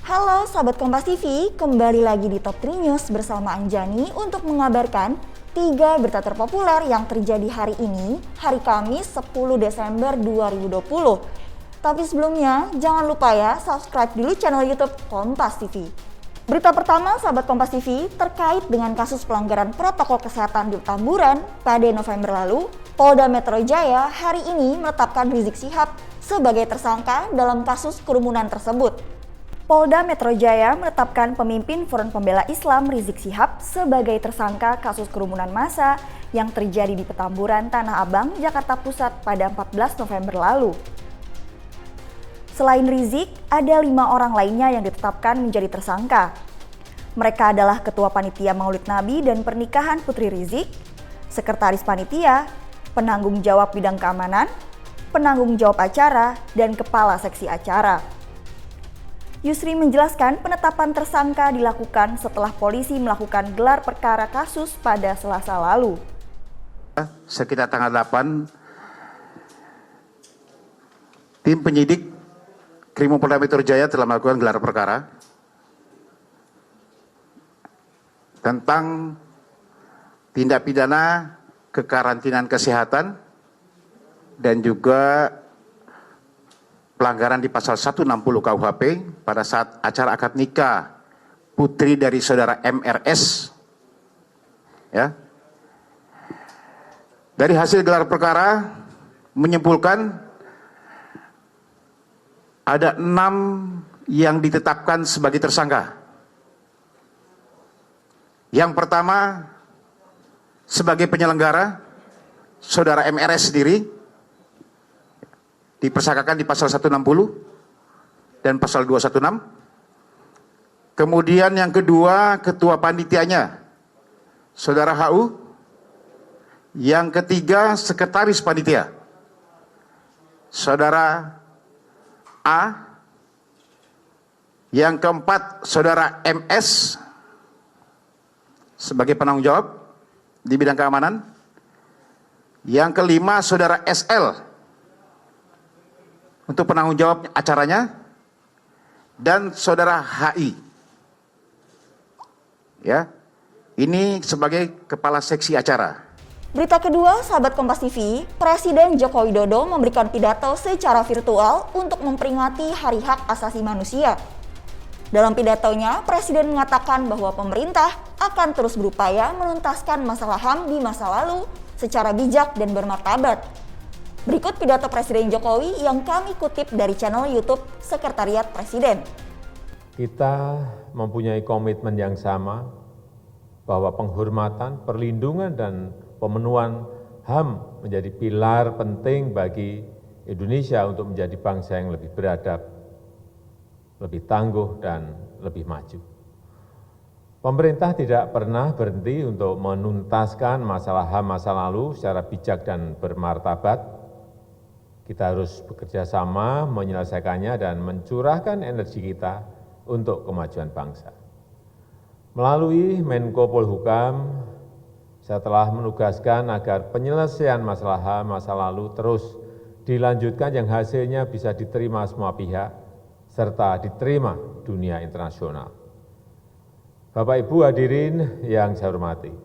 Halo sahabat Kompas TV, kembali lagi di Top 3 News bersama Anjani untuk mengabarkan 3 berita terpopuler yang terjadi hari ini, hari Kamis 10 Desember 2020. Tapi sebelumnya, jangan lupa ya subscribe dulu channel YouTube Kompas TV. Berita pertama sahabat Kompas TV terkait dengan kasus pelanggaran protokol kesehatan di Petamburan pada November lalu, Polda Metro Jaya hari ini menetapkan Rizik Syihab sebagai tersangka dalam kasus kerumunan tersebut. Polda Metro Jaya menetapkan pemimpin Front Pembela Islam Rizik Syihab sebagai tersangka kasus kerumunan massa yang terjadi di Petamburan, Tanah Abang, Jakarta Pusat pada 14 November lalu. Selain Rizik, ada 5 orang lainnya yang ditetapkan menjadi tersangka. Mereka adalah Ketua Panitia Maulid Nabi dan Pernikahan Putri Rizik, Sekretaris Panitia, Penanggung Jawab Bidang Keamanan, Penanggung Jawab Acara, dan Kepala Seksi Acara. Yusri menjelaskan penetapan tersangka dilakukan setelah polisi melakukan gelar perkara kasus pada Selasa lalu. Sekitar tanggal 8, tim penyidik Krimopolda Metro Jaya telah melakukan gelar perkara tentang tindak pidana kekarantinaan kesehatan dan juga pelanggaran di pasal 160 KUHP pada saat acara akad nikah putri dari saudara MRS. Ya. Dari hasil gelar perkara menyimpulkan ada 6 yang ditetapkan sebagai tersangka. Yang pertama, sebagai penyelenggara, saudara MRS sendiri dipersangkakan di pasal 160 dan pasal 216. Kemudian yang kedua, ketua panitianya, saudara HU. Yang ketiga, sekretaris panitia, saudara A. Yang keempat, saudara MS sebagai penanggung jawab di bidang keamanan. Yang kelima, saudara SL untuk penanggung jawab acaranya, dan saudara HI. Ya, ini sebagai kepala seksi acara. Berita kedua, sahabat Kompas TV, Presiden Joko Widodo memberikan pidato secara virtual untuk memperingati Hari Hak Asasi Manusia. Dalam pidatonya, Presiden mengatakan bahwa pemerintah akan terus berupaya menuntaskan masalah HAM di masa lalu secara bijak dan bermartabat. Berikut pidato Presiden Jokowi yang kami kutip dari channel YouTube Sekretariat Presiden. Kita mempunyai komitmen yang sama bahwa penghormatan, perlindungan, dan pemenuhan HAM menjadi pilar penting bagi Indonesia untuk menjadi bangsa yang lebih beradab, lebih tangguh, dan lebih maju. Pemerintah tidak pernah berhenti untuk menuntaskan masalah HAM masa lalu secara bijak dan bermartabat. Kita harus bekerja sama menyelesaikannya dan mencurahkan energi kita untuk kemajuan bangsa. Melalui Menko Polhukam, saya telah menugaskan agar penyelesaian masalah HAM masa lalu terus dilanjutkan yang hasilnya bisa diterima semua pihak serta diterima dunia internasional. Bapak Ibu hadirin yang saya hormati,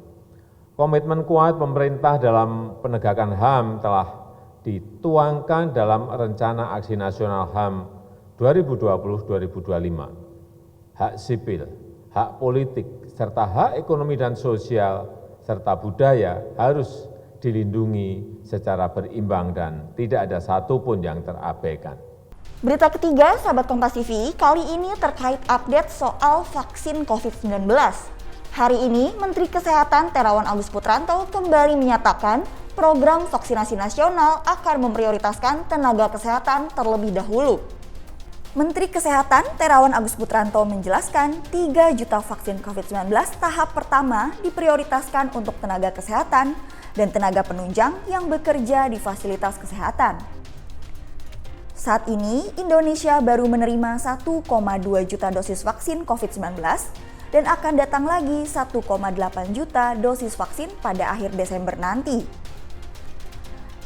komitmen kuat pemerintah dalam penegakan HAM telah dituangkan dalam Rencana Aksi Nasional HAM 2020-2025. Hak sipil, hak politik, serta hak ekonomi dan sosial, serta budaya harus dilindungi secara berimbang dan tidak ada satupun yang terabaikan. Berita ketiga, sahabat Kompas TV, kali ini terkait update soal vaksin COVID-19. Hari ini, Menteri Kesehatan Terawan Agus Putranto kembali menyatakan program vaksinasi nasional akan memprioritaskan tenaga kesehatan terlebih dahulu. Menteri Kesehatan Terawan Agus Putranto menjelaskan 3 juta vaksin COVID-19 tahap pertama diprioritaskan untuk tenaga kesehatan dan tenaga penunjang yang bekerja di fasilitas kesehatan. Saat ini, Indonesia baru menerima 1,2 juta dosis vaksin COVID-19 dan akan datang lagi 1,8 juta dosis vaksin pada akhir Desember nanti.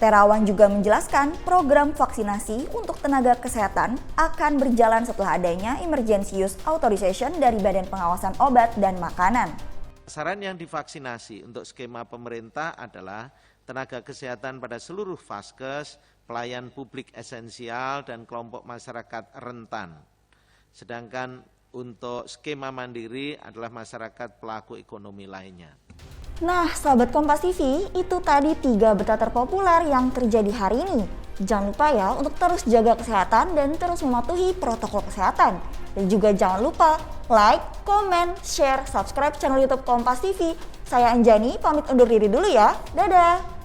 Terawan juga menjelaskan program vaksinasi untuk tenaga kesehatan akan berjalan setelah adanya emergency use authorization dari Badan Pengawasan Obat dan Makanan. Sasaran yang divaksinasi untuk skema pemerintah adalah tenaga kesehatan pada seluruh vaskes, pelayan publik esensial, dan kelompok masyarakat rentan. Sedangkan untuk skema mandiri adalah masyarakat pelaku ekonomi lainnya. Nah, sahabat Kompas TV, itu tadi 3 berita terpopuler yang terjadi hari ini. Jangan lupa ya untuk terus jaga kesehatan dan terus mematuhi protokol kesehatan. Dan juga jangan lupa like, comment, share, subscribe channel YouTube Kompas TV. Saya Anjani, pamit undur diri dulu ya. Dadah!